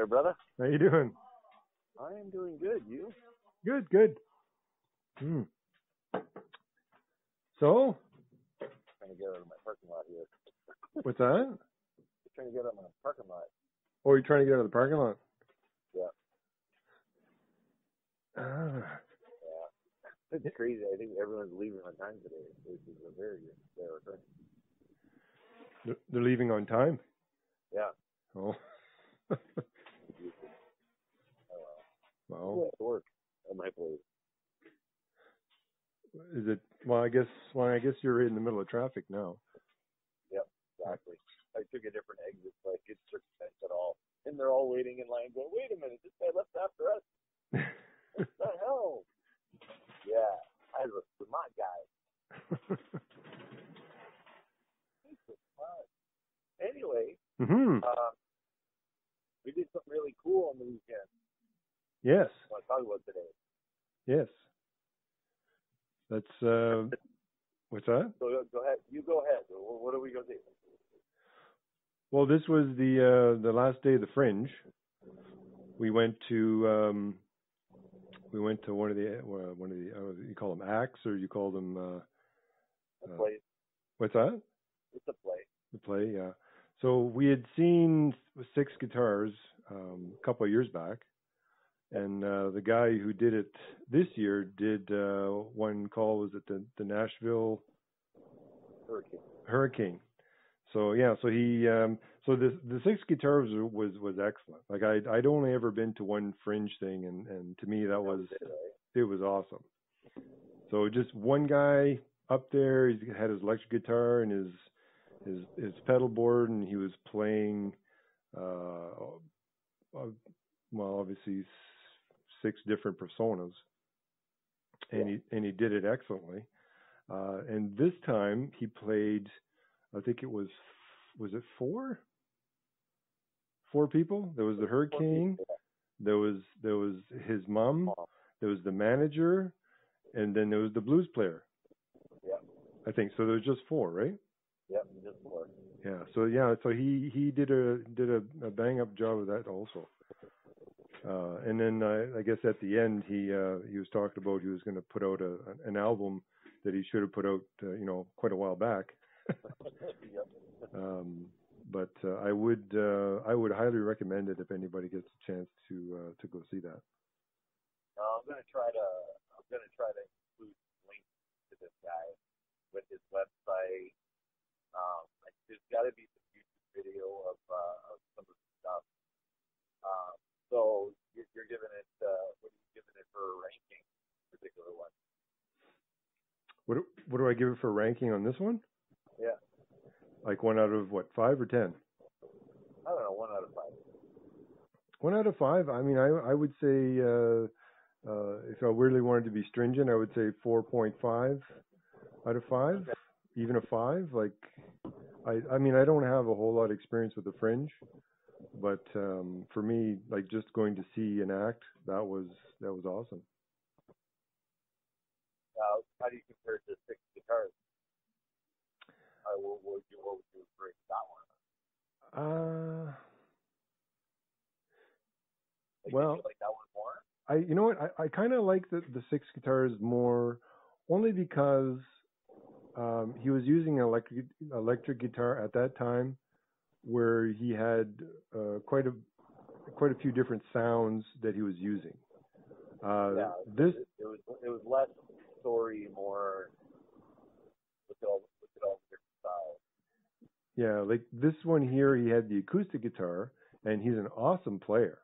there, brother. How you doing? I am doing good. You? Good, good. So? Trying to get out of my parking lot here. What's that? Trying to get out of my parking lot. Oh, you're trying to get out of the parking lot? Yeah. It's crazy. I think everyone's leaving on time today. This is a very rare occurrence. They're leaving on time? Yeah. Oh. Wow. At work at my place. Is it? Well, I guess you're right in the middle of traffic now. Yep, exactly. I took a different exit, so I could circumvent it all. And they're all waiting in line, going, "Wait a minute, this guy left after us. What the hell?" Yeah, I was a smart guy. He's so smart. Anyway, we did something really cool on the weekend. Yes. I want to talk about today. Yes. That's what's that? So go ahead. You go ahead. What are we gonna do? Well, this was the last day of the Fringe. We went to one of the you call them acts or you call them play. What's that? It's a play. The play, yeah. So we had seen 6 guitars a couple of years back, and the guy who did it this year did one called, was it the Nashville Hurricane. So yeah, so he so the 6 guitars was excellent. Like I'd only ever been to one Fringe thing, and to me that was it was awesome. So just one guy up there, he had his electric guitar and his pedal board, and he was playing well, obviously 6 different personas, and he did it excellently. And this time he played, I think it was it 4 people? There was the Hurricane, there was his mom, there was the manager, and then there was the blues player. Yeah. I think so. There was just 4, right? Yep, just 4. Yeah. So he did a bang up job of that also. And then I guess at the end he was talking about he was going to put out an album that he should have put out quite a while back. Yep. But I would highly recommend it if anybody gets a chance to go see that. I'm gonna try to include links to this guy with his website. There's got to be some YouTube video of some of the stuff. So you're giving it what are you giving it for a ranking? Particular one. What do I give it for ranking on this one? Yeah. Like 1 out of what, 5 or 10? I don't know, 1 out of 5. 1 out of 5. I mean, I would say if I really wanted to be stringent, I would say 4.5 out of 5, okay. Even a 5. Like, I mean, I don't have a whole lot of experience with the Fringe, but for me, like just going to see an act, that was awesome. How do you compare it to 6 guitars? What would you rate that one? Well, you like that one more? I kind of like the 6 guitars more, only because he was using an electric guitar at that time, where he had quite a few different sounds that he was using. It was less story, more look at all the different styles. Yeah, like this one here, he had the acoustic guitar, and he's an awesome player.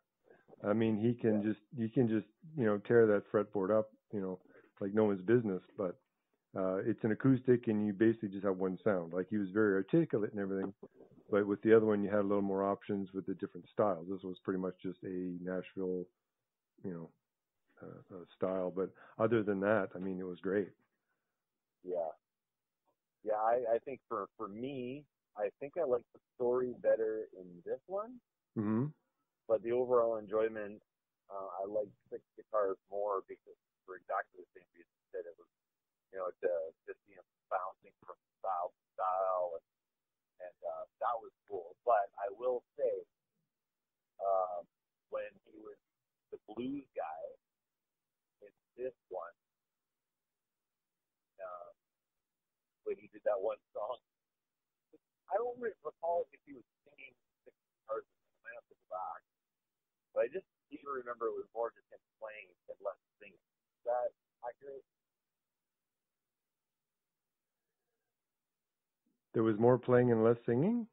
I mean, he can just tear that fretboard up, like no one's business. But it's an acoustic, and you basically just have one sound. Like he was very articulate and everything, but with the other one, you had a little more options with the different styles. This was pretty much just a Nashville, style. But other than that, I mean, it was great. Yeah. I think for me, I think I like the story better in this one. Mm-hmm. But the overall enjoyment, I like 6 guitars more because for exactly the same reason that it was, to see him bouncing from style to style, and that was cool. But I will say, blues guy in this one. When he did that one song, I don't recall if he was singing six guitars. I might have to go back, but I just seem to remember it was more just him playing and less singing. Is that accurate? There was more playing and less singing?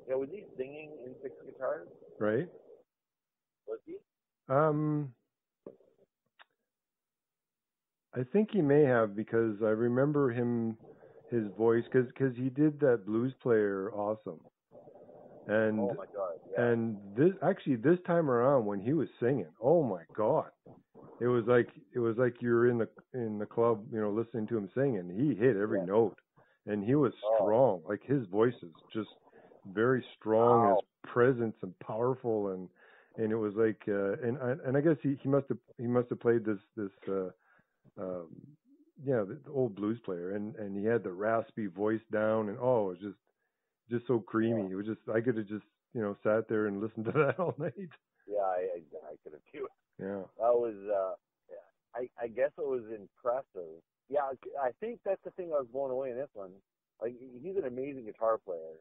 Yeah, was he singing in six guitars? Right. Was he? I think he may have, because I remember his voice, because he did that Blues Player awesome. And oh my God, yeah. And this time around when he was singing, oh my God, it was like you were in the club, listening to him sing, and he hit every note, and he was strong. Like, his voice is just very strong, wow. his presence and powerful, and it was like, and I guess he must have played this the old blues player, and he had the raspy voice down, and it was just so creamy. Yeah. It was just, I could have just sat there and listened to that all night. Yeah, I could have too. Yeah. That was I guess it was impressive. Yeah, I think that's the thing I was blown away in this one. Like, he's an amazing guitar player,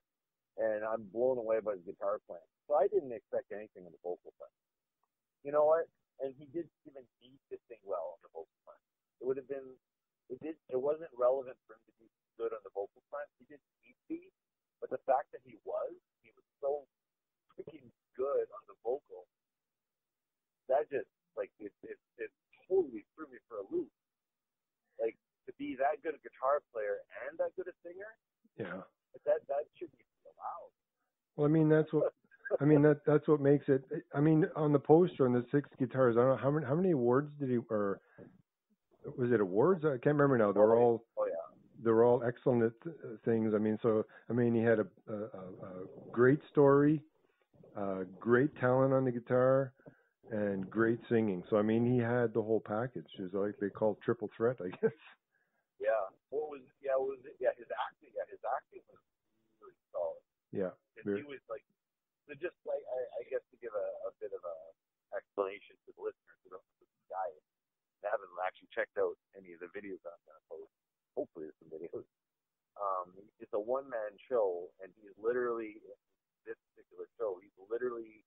and I'm blown away by his guitar playing. So I didn't expect anything in the vocal part. You know what? And he didn't even need to sing well on the vocal part. It would have been, it wasn't relevant for him to be good on the vocal front. He didn't need to be, but the fact that he was so freaking good on the vocal, that just, like, it totally threw me for a loop. Like, to be that good a guitar player and that good a singer, yeah, that should be allowed. Well, I mean, that's what makes it. I mean, on the poster, on the six guitars, I don't know how many awards did he, or was it awards? I can't remember now. They were all excellent things. I mean, he had a great story, great talent on the guitar, and great singing. So, I mean, he had the whole package. It's like they call triple threat, I guess. Yeah. His acting was really solid. Yeah. He was like, so just like, I guess to give a bit of a explanation to the listeners who don't know who this guy is, I haven't actually checked out any of the videos I'm going to post. Hopefully there's some videos. It's a one-man show, and he's literally, in this particular show, he's literally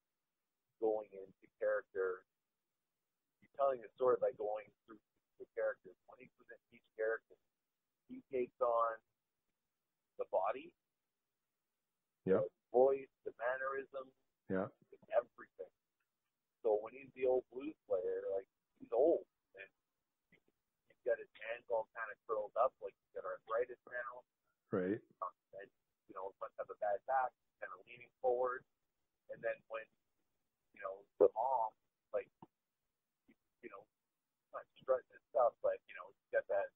going into character. He's telling the story by going through the characters. When he presents each character, he takes on the body, the voice, the mannerism, everything. So when he's the old blues player, like, he's old, and he's got his hands all kind of curled up, like he's got arthritis now. Right. And, must have a bad back, kind of leaning forward. And then when, the mom, like, not strutting and stuff, but, he's got that,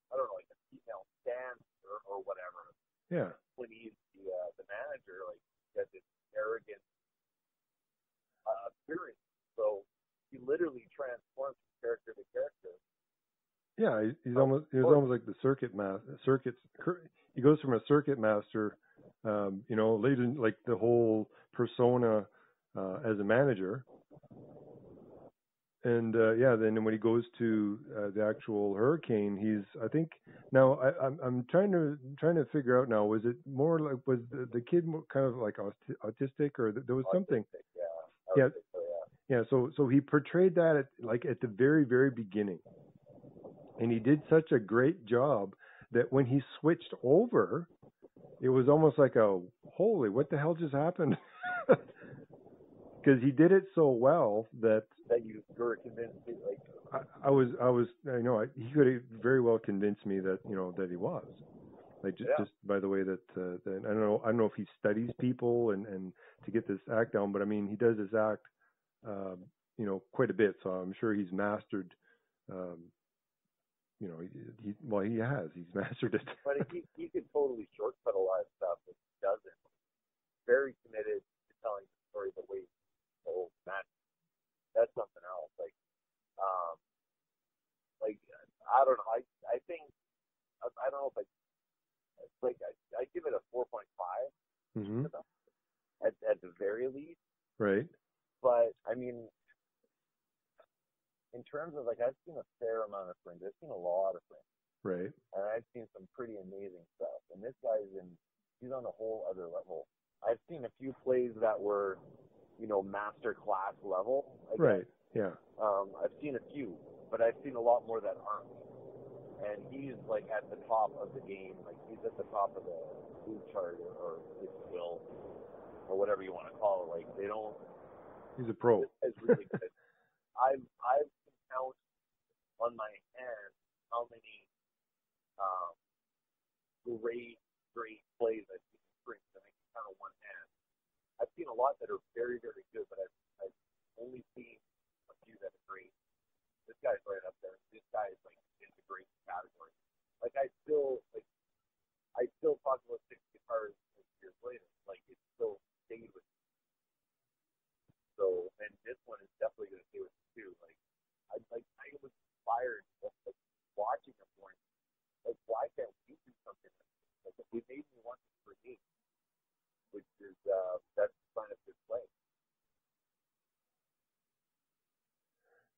I don't know, like a female stance or whatever. Yeah. When he's the manager, like, he's got this arrogant appearance. So he literally transforms from character to character. Yeah, he's almost like the he goes from a circuit master, later, like the whole persona as a manager, and then when he goes to the actual Hurricane, I think now I'm trying to figure out now, was it more like, was the kid more kind of like autistic, or there was something? Yeah. So he portrayed that at the very, very beginning. And he did such a great job that when he switched over, it was almost like holy, what the hell just happened? Because he did it so well that you were convinced. He could have very well convinced me that that he was, like, just by the way that I don't know if he studies people and to get this act down, but I mean, he does this act quite a bit, so I'm sure he's mastered. He's mastered it. But he could totally shortcut a lot of stuff, but he doesn't. Very committed to telling the story the way he's told. That's something else. Like, I don't know. I think, I don't know if I give it a 4.5 mm-hmm. at the very least. Right. But I mean, in terms of like, I've seen a fair amount of Fringe. I've seen a lot of Fringe. Right. And I've seen some pretty amazing stuff. And this guy's he's on a whole other level. I've seen a few plays that were, master class level. Right. Yeah. I've seen a few, but I've seen a lot more that aren't. And he's like at the top of the game. Like he's at the top of the food chart, or if you will, or whatever you want to call it. Like they don't. He's a pro. It's really good. I've can count on my hand how many great plays I've seen in Fringe, and I can count on one hand. I've seen a lot that are very, very good, but I've only seen a few that are great. This guy's right up there. This guy is like in the great category. Like I still talk about 6 guitars years later. Like it still stayed with me. So, and this one is definitely going to stay with me too. Like I was inspired like watching him going, like why can't we do something like this? Like it made me want to create, which is that's the sign of good play.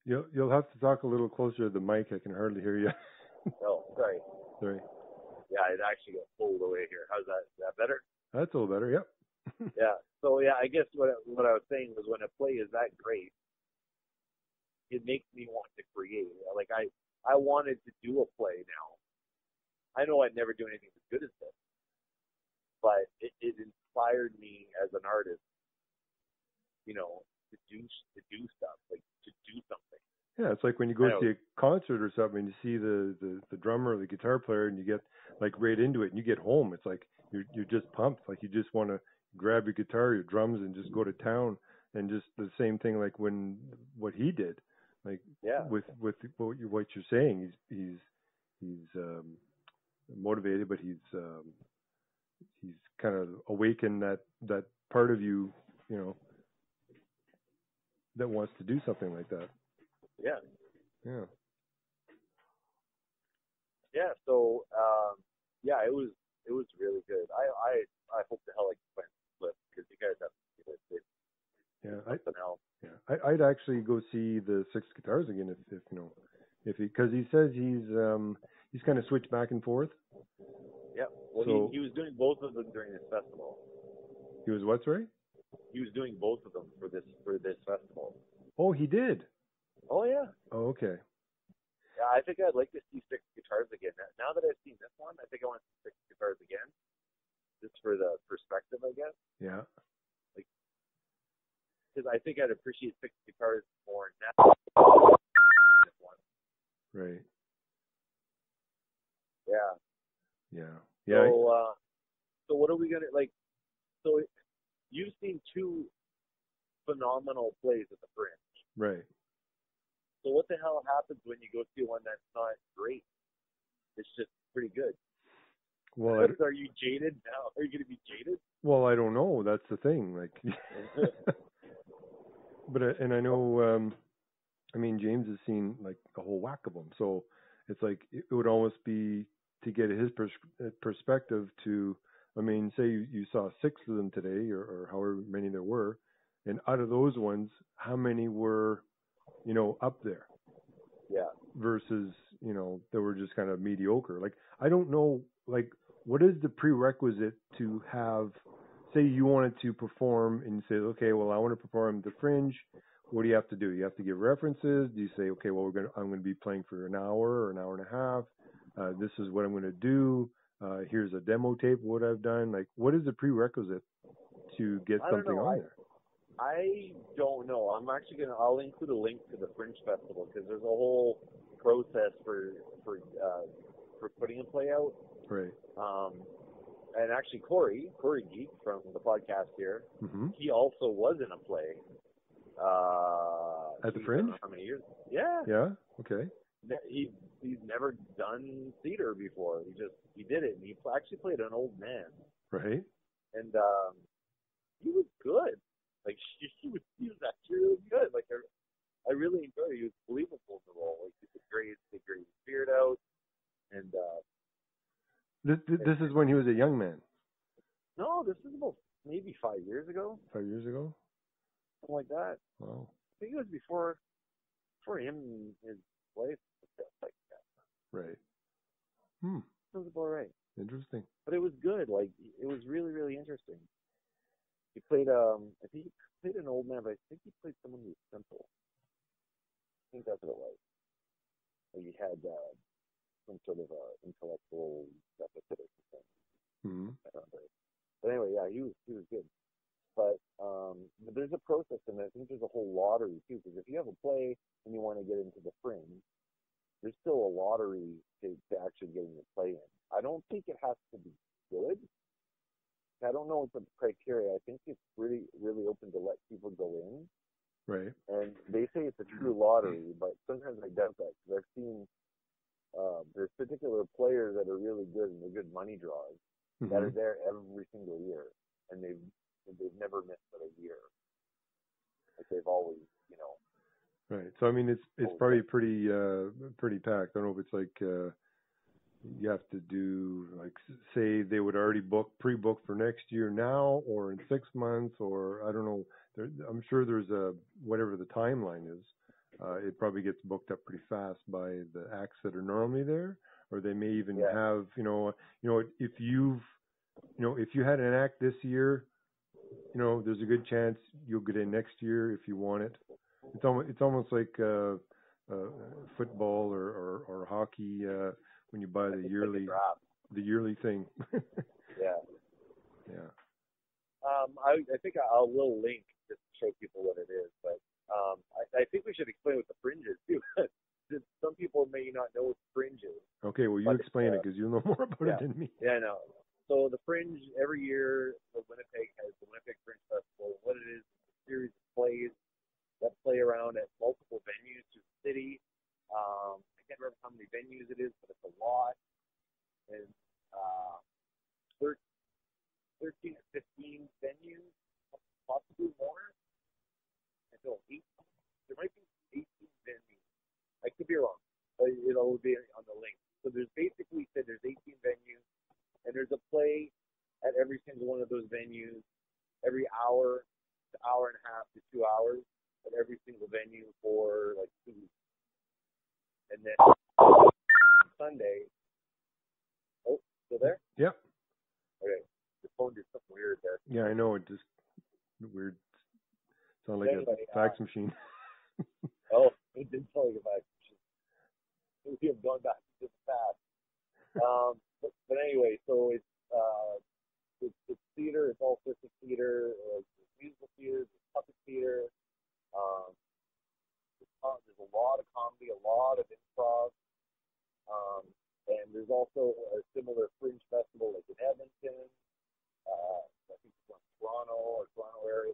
You'll have to talk a little closer to the mic. I can hardly hear you. Oh, sorry. Sorry. Yeah, it actually got pulled away here. How's that? Is that better? That's a little better. Yep. Yeah. So yeah, I guess what I was saying was when a play is that great, it makes me want to create. Like I wanted to do a play now. I know I'd never do anything as good as this, but it inspired me as an artist, to do stuff, like to do something. Yeah, it's like when you go see a concert or something, and you see the drummer or the guitar player, and you get like right into it, and you get home. It's like you're just pumped, like you just want to grab your guitar, your drums, and just go to town. And just the same thing, like what he did, like with what you're saying, he's motivated, but he's kind of awakened that part of you, that wants to do something like that. Yeah. Yeah. Yeah. So, it was really good. I hope the hell I can find the clip because you guys have to see it. Something else. Yeah. I'd actually go see the 6 guitars again if because he says he's kind of switched back and forth. Yeah. Well, so, he was doing both of them during this festival. He was what, sorry? He was doing both of them for this festival. Oh, he did. Oh yeah. Oh, okay. Yeah, I think I'd like to see 6 guitars again. Now that I've seen this one, I think I want to see 6 guitars again, just for the perspective, I guess. Yeah. Like, because I think I'd appreciate 6 guitars more now. This one. Right. Yeah. Yeah. Yeah. So what are we gonna like? So you've seen 2 phenomenal plays at the Fringe. Right. So what the hell happens when you go see one that's not great? It's just pretty good. Well, are you jaded now? Are you going to be jaded? Well, I don't know. That's the thing. Like, but and I know. I mean, James has seen like a whole whack of them. So it's like it would almost be to get his perspective to. I mean, say you saw 6 of them today, or however many there were, and out of those ones, how many were, up there? Yeah. Versus, they were just kind of mediocre. Like, I don't know, like, what is the prerequisite to have, say you wanted to perform and you say, okay, well, I want to perform the Fringe. What do you have to do? You have to give references. Do you say, okay, well, I'm going to be playing for an hour or an hour and a half. This is what I'm going to do. Here's a demo tape of what I've done. Like, what is the prerequisite to get something on there? I don't know. I'll include a link to the Fringe Festival because there's a whole process for putting a play out. Right. And actually Corey Geek from the podcast here, he also was in a play. At the Fringe? How many years? Yeah. Yeah. Okay. He's never done theater before. He did it, and he actually played an old man. Right. And he was good. Like he was actually really good. Like I really enjoyed it. He was believable in the role. Like he great his spirit out. And this is when he was a young man. No, this is about maybe 5 years ago. 5 years ago. something like that. Wow. I think it was before him and his wife. Like that. Right. Sounds about right. Interesting. But it was good. Like it was really, really interesting. He played I think he played an old man, but I think he played someone who was simple. I think that's what it was. Like he had some sort of intellectual deficit or something. Mm-hmm. I don't know. But anyway, yeah, he was good. But there's a process, and I think there's a whole lottery too. Because if you have a play and you want to get into the Fringe, there's still a lottery to actually getting your play in. I don't think it has to be good. I don't know what the criteria. I think it's really, really open to let people go in. Right. And they say it's a true lottery, but sometimes I doubt that because I've seen there's particular players that are really good and they're good money draws that are there every single year, and they've never missed but a year. Like they've always, Right. So I mean, it's probably pretty packed. I don't know if it's like you have to do like say they would already pre-book for next year now, or in 6 months, or I don't know. I'm sure there's a whatever the timeline is. It probably gets booked up pretty fast by the acts that are normally there, or they may even have if you had an act this year, there's a good chance you'll get in next year if you want it. It's almost like football or hockey when you buy the yearly thing. Yeah. Yeah. I think I will link just to show people what it is, but I think we should explain what the Fringe is too. Some people may not know what the Fringe is. Okay, well you explain it because you know more about it than me. Yeah, I know. So the Fringe, every year, Winnipeg has the Winnipeg Fringe Festival. What it is a series of plays that play around at multiple venues through the city. I can't remember how many venues it is, but it's a lot. And 13 or 15 venues, possibly more. Until 18. There might be 18 venues. I could be wrong, but it'll be on the link. So there's 18 venues, and there's a play at every single one of those venues every hour to hour and a half to 2 hours at every single venue for like 2 weeks. And then Sunday. Oh, still there? Yep. Okay. The phone did something weird there. Yeah, I know. It just weird. Sound like a fax machine. Oh, it did sound like a fax machine. We have gone back to the past. But anyway, so it's theater. It's all sorts of theater. There's musical theater. There's puppet theater. There's a lot of comedy, a lot of improv. And there's also a similar Fringe festival like in Edmonton. I think it's in Toronto area.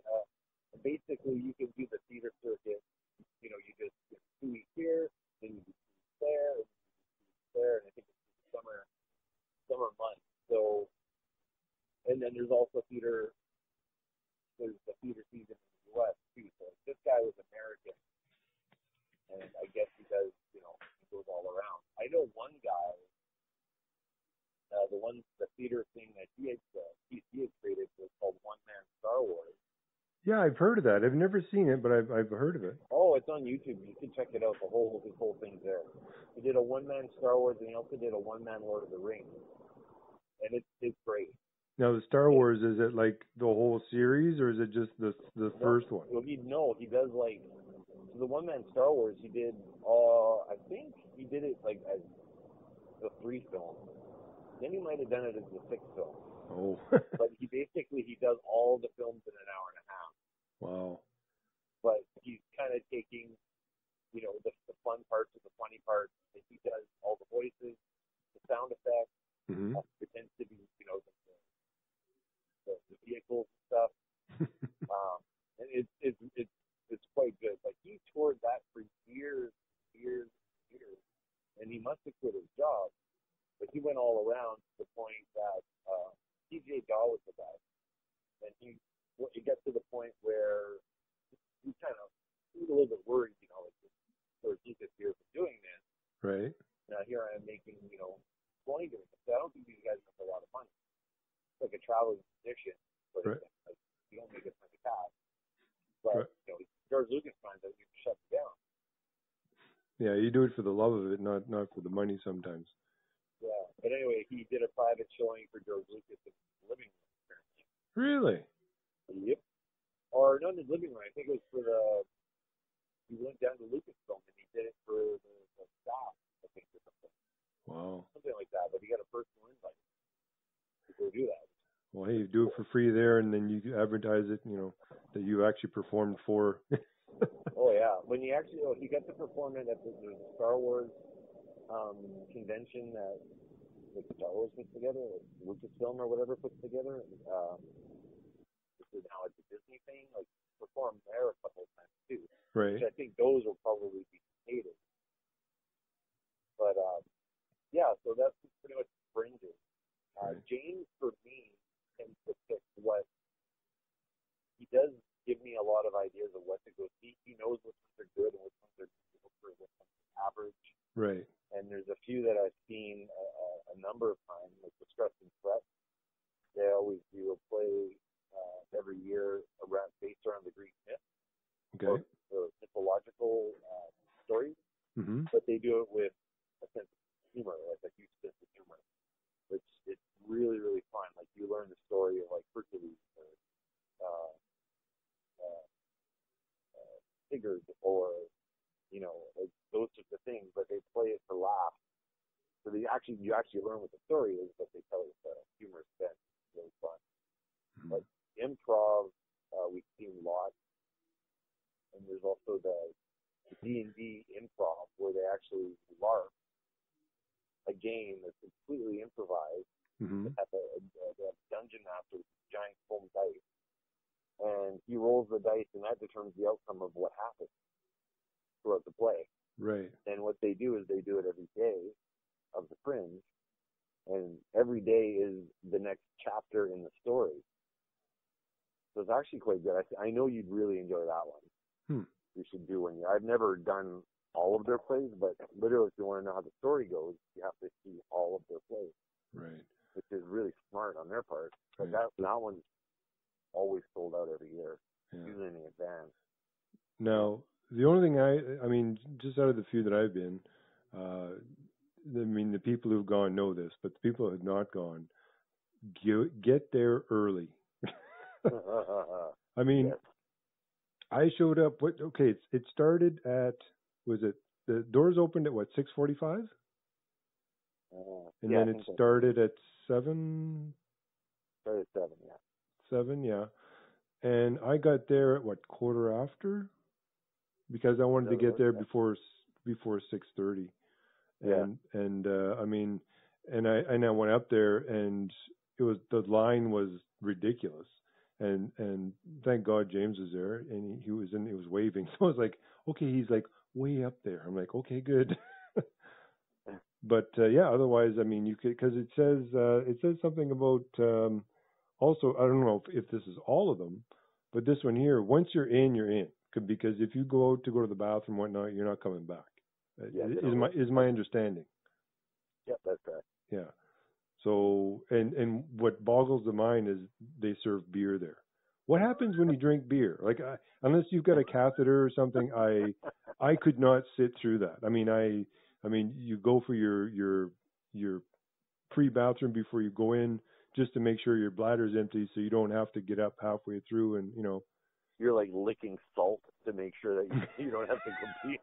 And basically, you can do the theater circuit. You just 2 weeks here, then you do 2 weeks there, and 2 weeks there, and I think it's the summer months. So, and then there's also theater. There's the theater season in the U.S. too. So this guy was American, and I guess he does. He goes all around. I know one guy. The theater thing that he had created was called One Man Star Wars. Yeah, I've heard of that. I've never seen it, but I've heard of it. Oh, it's on YouTube. You can check it out. His whole thing's there. He did a one-man Star Wars, and he also did a one-man Lord of the Rings, and it's great. Now, the Star Wars, is it like the whole series, or is it just the first one? Well, he does like the one-man Star Wars. He did. I think he did it like as the 3 films. Then he might have done it as the 6th film. Oh. But he does all the films in an hour and a half. Wow. But he's kind of taking, the fun parts and the funny parts, and he does all the voices, the sound effects, pretends to be, the vehicles and stuff. And it's quite good. Like he toured that for years, and he must have quit his job. But he went all around to the point that TJ Daw was the best. And he got to the point where he was a little bit worried, like for his years of doing this. Right. Now here I am making, money doing this. I don't think these guys make a lot of money. It's like a traveling musician, but right. Like, you don't make as much cash. But George Lucas finds out you can shut it down. Yeah, you do it for the love of it, not for the money sometimes. Yeah, but anyway, he did a private showing for George Lucas in his living room, apparently. Really? Yep. Or not in his living room. I think it was for he went down to Lucasfilm and he did it for the staff, I think, or something. Wow. Something like that, but he got a personal invite to go do that. Well, hey, you do it for free there, and then you advertise it, that you actually performed for. Oh, yeah. When he got to perform it at the Star Wars convention that Star Wars puts together, or Lucasfilm or whatever puts together. This is now like the Disney thing, like performed there a couple of times too. Right. Which I think those will probably be hated. But yeah, so that's pretty much Fringe. Right. James, for me, tends to pick what he does. Give me a lot of ideas of what to go see. He knows which ones are good and which ones are mediocre, which ones are average. Right. And there's a few that I've seen a number of times, like the Stress and Threat. They always do a play every year based around the Greek myth, Okay. or mythological stories. Mm-hmm. But they do it with a sense of humor, like a huge sense of humor, which is really, really fun. Like you learn the story of like Hercules or Sigurd, or like those sorts of things. But they play it for laughs. So you actually learn what the story is, but they tell it with a humorous bent. It's really fun. Mm-hmm. But improv, we've seen lots, and there's also the D&D improv where they actually LARP a game that's completely improvised. Mm-hmm. They have a dungeon master with giant foam dice, and he rolls the dice, and that determines the outcome of what happens throughout the play. Right. And what they do is they do it every day of the Fringe, and every day is the next chapter in the story. So it's actually quite good. I know you'd really enjoy that one. You should do one. I've never done all of their plays, but literally, if you want to know how the story goes, you have to see all of their plays. Right. Which is really smart on their part. But that one's always sold out every year, usually in advance. Now, the only thing I mean, just out of the few that I've been, the people who've gone know this, but the people who have not gone, get there early. I mean, yes. I showed up. It started at, the doors opened at 6:45? And then it started at 7? Started at 7, yeah. 7, yeah. And I got there at quarter after? Because I wanted to get there before 6:30. And I mean, and I went up there, and the line was ridiculous. And thank God James was there, and he was waving. So I was like, okay, he's like way up there. I'm like, okay, good. But otherwise, I mean, you could, because it says something about also, I don't know if this is all of them, but this one here, once you're in, you're in. Because if you go out to the bathroom, whatnot, you're not coming back. Is my understanding. Yep, that's correct. Yeah. So, and what boggles the mind is they serve beer there. What happens when you drink beer? Like, unless you've got a catheter or something, I could not sit through that. I mean, you go for your pre-bathroom before you go in, just to make sure your bladder's empty, so you don't have to get up halfway through and You're like licking salt to make sure that you don't have to compete.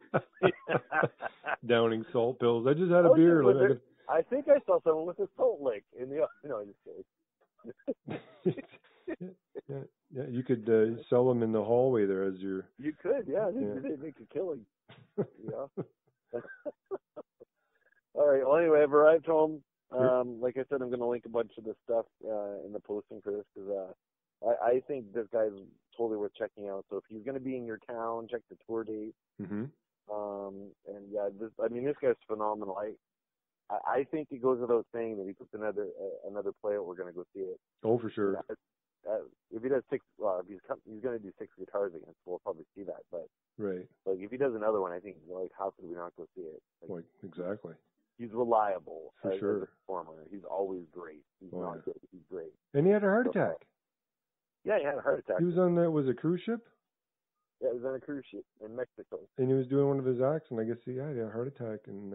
Downing salt pills. I just had a beer. I think I saw someone with a salt lick in the. No, just kidding. Yeah, you could sell them in the hallway there as your. You could, yeah. They make a killing. Yeah. All right. Well, anyway, I've arrived home. Like I said, I'm going to link a bunch of the stuff in the posting for this because I think this guy's totally worth checking out. So if he's going to be in your town, check the tour date. Mm-hmm. And yeah, this guy's phenomenal. I think it goes without saying that he puts another play out, we're going to go see it. Oh, for sure. If he does he's going to do 6 guitars again, so we'll probably see that. But right, like if he does another one, I think like how could we not go see it? Like, exactly. He's reliable for sure. As a performer. He's always great. He's not good. He's great. And he had a heart attack. Yeah, he had a heart attack. He was on that. Was a cruise ship? Yeah, he was on a cruise ship in Mexico. And he was doing one of his acts, and I guess he had a heart attack, and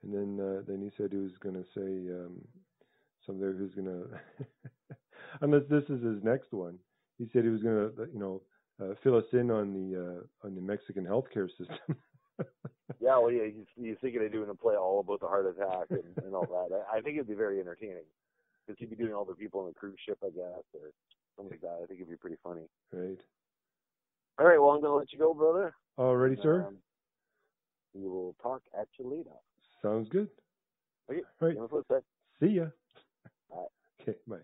then he said he was going to say something. Who's going to, unless this is his next one, he said he was going to, fill us in on the Mexican healthcare system. Yeah, well, yeah, he's thinking of doing a play all about the heart attack and all that. I think it'd be very entertaining because he'd be doing all the people on the cruise ship, I guess, or something like that. I think it'd be pretty funny. Right. All right, well, I'm going to let you go, brother. All righty, sir. We will talk at you later. Sounds good. Okay. Right. See See ya. Bye. Okay, bye.